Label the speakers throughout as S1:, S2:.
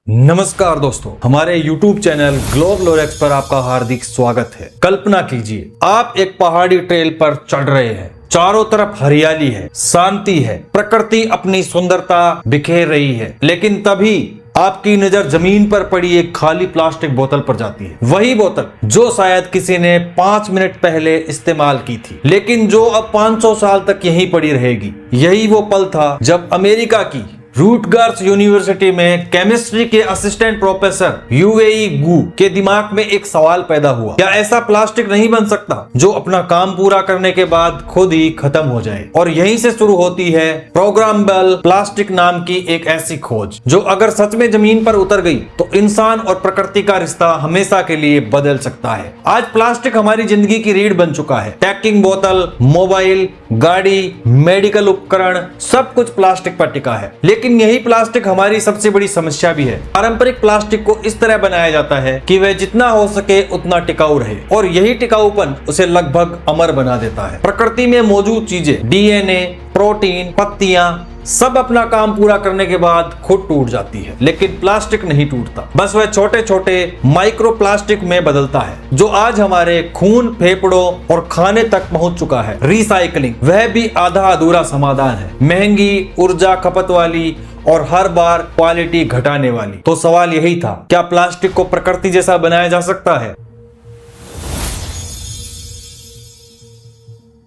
S1: नमस्कार दोस्तों, हमारे YouTube चैनल ग्लोब लोरेक्स पर आपका हार्दिक स्वागत है। कल्पना कीजिए आप एक पहाड़ी ट्रेल पर चढ़ रहे हैं। चारों तरफ हरियाली है, शांति है, प्रकृति अपनी सुंदरता बिखेर रही है, लेकिन तभी आपकी नजर जमीन पर पड़ी एक खाली प्लास्टिक बोतल पर जाती है। वही बोतल जो शायद किसी ने 5 मिनट पहले इस्तेमाल की थी, लेकिन जो अब 500 साल तक यहीं पड़ी रहेगी। यही वो पल था जब अमेरिका की रूटगर्स यूनिवर्सिटी में केमिस्ट्री के असिस्टेंट प्रोफेसर यूवेई गू के दिमाग में एक सवाल पैदा हुआ। क्या ऐसा प्लास्टिक नहीं बन सकता जो अपना काम पूरा करने के बाद खुद ही खत्म हो जाए? और यहीं से शुरू होती है प्रोग्रामेबल प्लास्टिक नाम की एक ऐसी खोज जो अगर सच में जमीन पर उतर गई तो इंसान और प्रकृति का रिश्ता हमेशा के लिए बदल सकता है। आज प्लास्टिक हमारी जिंदगी की रीढ़ बन चुका है। पैकिंग बोतल, मोबाइल, गाड़ी, मेडिकल उपकरण, सब कुछ प्लास्टिक पर टिका है। लेकिन यही प्लास्टिक हमारी सबसे बड़ी समस्या भी है। पारंपरिक प्लास्टिक को इस तरह बनाया जाता है कि वह जितना हो सके उतना टिकाऊ रहे, और यही टिकाऊपन उसे लगभग अमर बना देता है। प्रकृति में मौजूद चीजें, डीएनए, प्रोटीन, पत्तियां, सब अपना काम पूरा करने के बाद खुद टूट जाती है, लेकिन प्लास्टिक नहीं टूटता। बस वह छोटे छोटे माइक्रो प्लास्टिक में बदलता है, जो आज हमारे खून, फेफड़ों और खाने तक पहुंच चुका है। रिसाइकलिंग वह भी आधा अधूरा समाधान है, महंगी, ऊर्जा खपत वाली और हर बार क्वालिटी घटाने वाली। तो सवाल यही था, क्या प्लास्टिक को प्रकृति जैसा बनाया जा सकता है?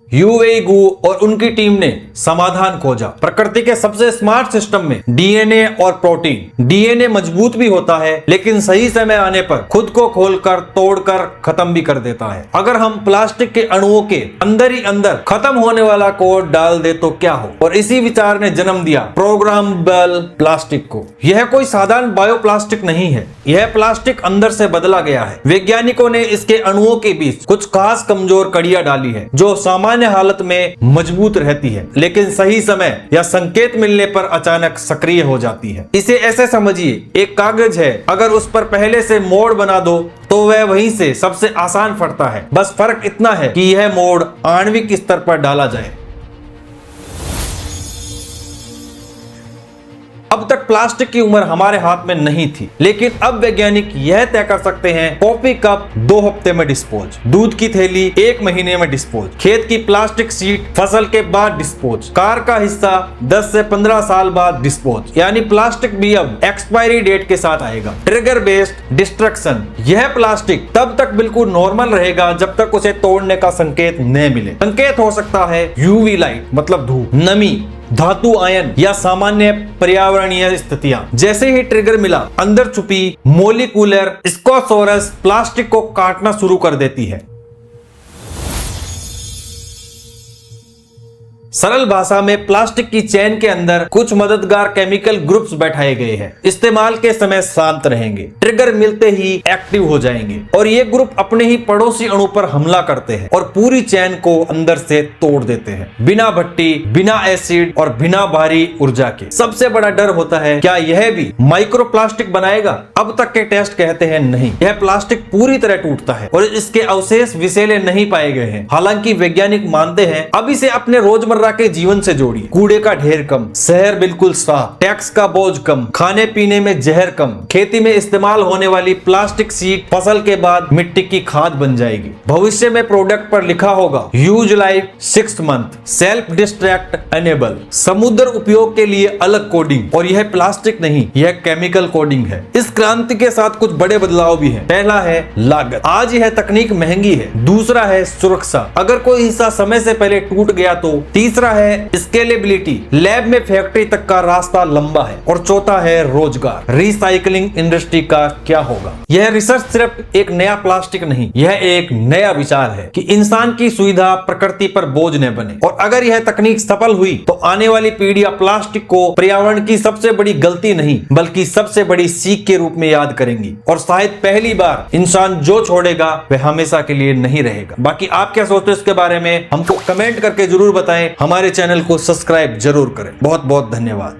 S1: यूवेई गू और उनकी टीम ने समाधान खोजा। प्रकृति के सबसे स्मार्ट सिस्टम में डीएनए और प्रोटीन। डीएनए मजबूत भी होता है, लेकिन सही समय आने पर खुद को खोलकर, तोड़कर खत्म भी कर देता है। अगर हम प्लास्टिक के अणुओं के अंदर ही अंदर खत्म होने वाला कोड डाल दे तो क्या हो? और इसी विचार ने जन्म दिया प्रोग्रामेबल प्लास्टिक को। यह कोई साधारण बायोप्लास्टिक नहीं है, यह प्लास्टिक अंदर से बदला गया है। वैज्ञानिकों ने इसके अणुओं के बीच कुछ खास कमजोर कड़ियां डाली है, जो सामान्य हालत में मजबूत रहती है, लेकिन सही समय या संकेत मिलने पर अचानक सक्रिय हो जाती है। इसे ऐसे समझिए, एक कागज है, अगर उस पर पहले से मोड़ बना दो तो वह वहीं से सबसे आसान फटता है। बस फर्क इतना है कि यह मोड़ आणविक स्तर पर डाला जाए। अब तक प्लास्टिक की उम्र हमारे हाथ में नहीं थी, लेकिन अब वैज्ञानिक यह तय कर सकते हैं कॉफी कप 2 हफ्ते में डिस्पोज, दूध की थैली 1 महीने में डिस्पोज, खेत की प्लास्टिक सीट फसल के बाद डिस्पोज, कार का हिस्सा 10 से 15 साल बाद डिस्पोज। यानी प्लास्टिक भी अब एक्सपायरी डेट के साथ आएगा। ट्रिगर बेस्ड डिस्ट्रक्शन, यह प्लास्टिक तब तक बिल्कुल नॉर्मल रहेगा जब तक उसे तोड़ने का संकेत न मिले। संकेत हो सकता है यूवी लाइट मतलब धूप, नमी, धातु आयन या सामान्य पर्यावरणीय स्थितियां। जैसे ही ट्रिगर मिला, अंदर छुपी मोलिकुलर स्कोसोरस प्लास्टिक को काटना शुरू कर देती है। सरल भाषा में प्लास्टिक की चेन के अंदर कुछ मददगार केमिकल ग्रुप्स बैठाए गए हैं। इस्तेमाल के समय शांत रहेंगे, ट्रिगर मिलते ही एक्टिव हो जाएंगे, और ये ग्रुप अपने ही पड़ोसी अणु पर हमला करते हैं और पूरी चेन को अंदर से तोड़ देते हैं, बिना भट्टी, बिना एसिड और बिना भारी ऊर्जा के। सबसे बड़ा डर होता है, क्या यह भी माइक्रो प्लास्टिक बनाएगा? अब तक के टेस्ट कहते हैं नहीं, यह प्लास्टिक पूरी तरह टूटता है और इसके अवशेष विषैले नहीं पाए गए हैं। हालांकि वैज्ञानिक मानते हैं अब इसे अपने रोजमर्रा के जीवन से जोड़िए। कूड़े का ढेर कम, शहर बिल्कुल साफ, टैक्स का बोझ कम, खाने पीने में जहर कम, खेती में इस्तेमाल होने वाली प्लास्टिक सीट फसल के बाद मिट्टी की खाद बन जाएगी। भविष्य में प्रोडक्ट पर लिखा होगा use life 6 month, self distract enable, समुद्र उपयोग के लिए अलग कोडिंग। और यह प्लास्टिक नहीं, यह केमिकल कोडिंग है। इस क्रांति के साथ कुछ बड़े बदलाव भी हैं। पहला है लागत, आज यह तकनीक महंगी है। दूसरा है सुरक्षा, अगर कोई हिस्सा समय से पहले टूट गया तो। तीसरा है स्केलेबिलिटी, लैब में फैक्ट्री तक का रास्ता लंबा है। और चौथा है रोजगार, रिसाइकलिंग इंडस्ट्री का क्या होगा? यह रिसर्च सिर्फ एक नया प्लास्टिक नहीं, यह एक नया विचार है कि इंसान की सुविधा प्रकृति पर बोझ न बने। और अगर यह तकनीक सफल हुई तो आने वाली पीढ़ियां प्लास्टिक को पर्यावरण की सबसे बड़ी गलती नहीं बल्कि सबसे बड़ी सीख के रूप में याद करेंगी। और शायद पहली बार इंसान जो छोड़ेगा वह हमेशा के लिए नहीं रहेगा। बाकी आप क्या सोचते हो इसके बारे में? हमको कमेंट करके जरूर बताएं। हमारे चैनल को सब्सक्राइब जरूर करें। बहुत बहुत धन्यवाद।